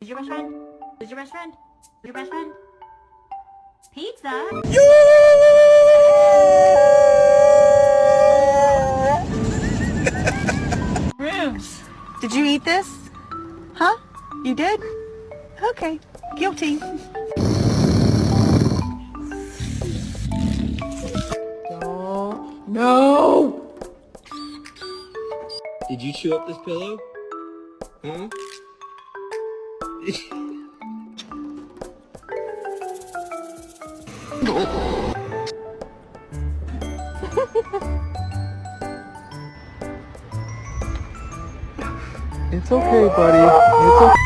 Who's your best friend? Who's your best friend? Who's your best friend? Pizza? Bruce, did you eat this? Huh? You did? Okay, guilty. No! Did you chew up this pillow? Huh? It's okay, buddy. It's okay.